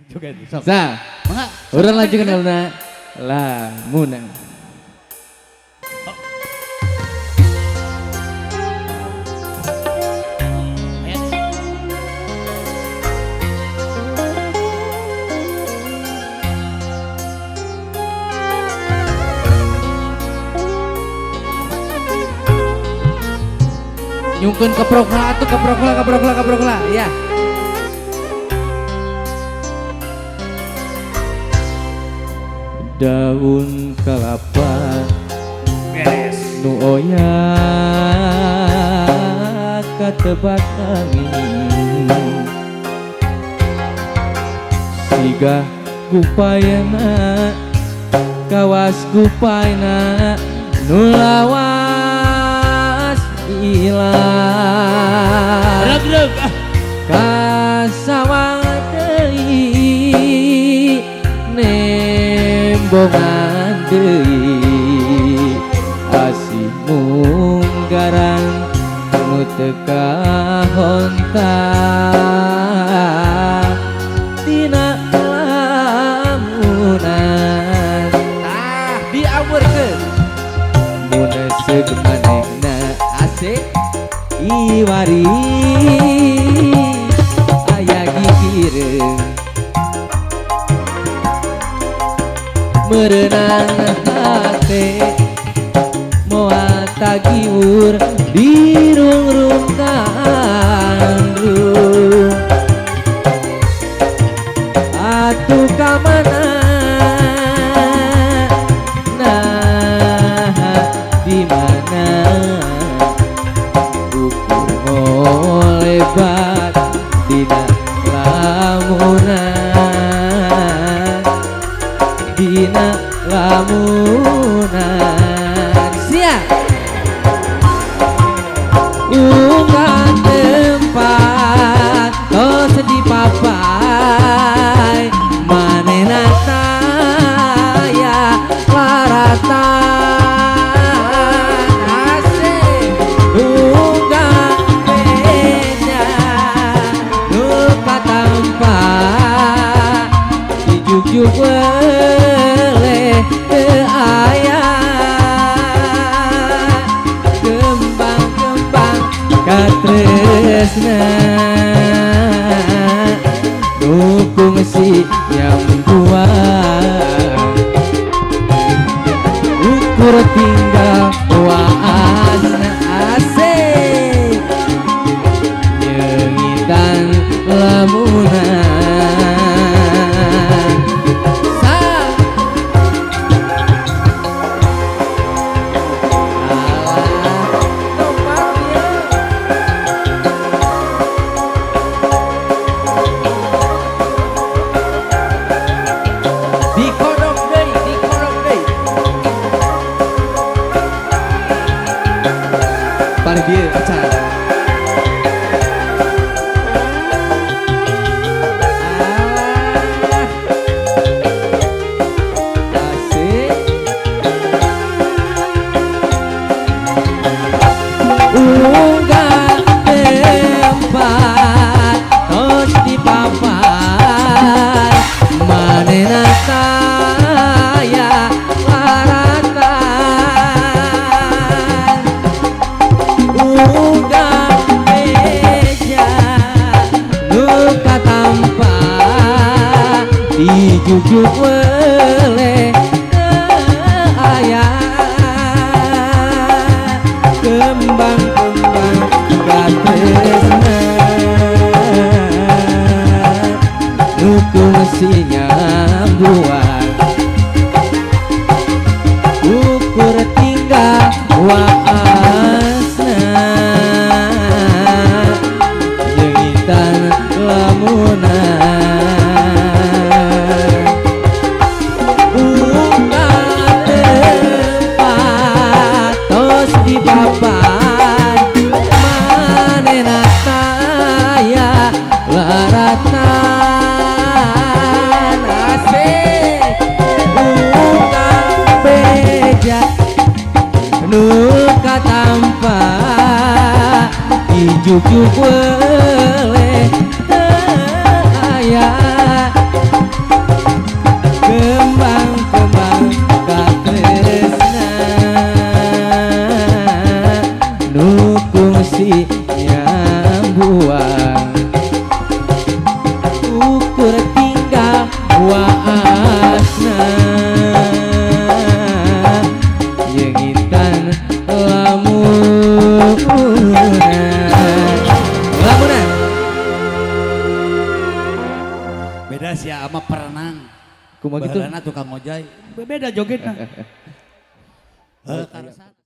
Juga itu. Sok. Sa, urang lanjutkan ulna lamunan. Nyungkeun keprokla atuh keprokla ya. Daun kelapa Beres. nu oyak katebak angin siga gupayana kawas gupayna nu lawas ilang Reg-reg. kasawang deui nembongan deui asih munggaran nu teu kahonta dina lamunan diaweurkeun mun seug manehna asik iwari aya gigireun merenang hate moal tagiur di rung-rung kandung atuh kamana nah di mana buku molebat dina lamunan dina lamunan siap ungkap tempat tos di papai manehna saya laratan asik ungkap beda nu katampa dijuk-juk weleh teu aya kembang-kembang katresna dukung si yang buat ukur tinggal waasna asik nyengitan lamunan paling dia acara asik unggah tempat tos di papan manehna saya laratan udah meja nu katampa dijujuk weleh aya kembang-kembang katresna nu kungsi nyambuan ukur tinggal waasna nyengitan lamunan ungkap tempat tos di papan manehna saya laratan asik ungkap beja nu katampa dijuk-juk weleh teu Kumaha gitu. Baheulana tukang ojai. Beda jogetna. Karasa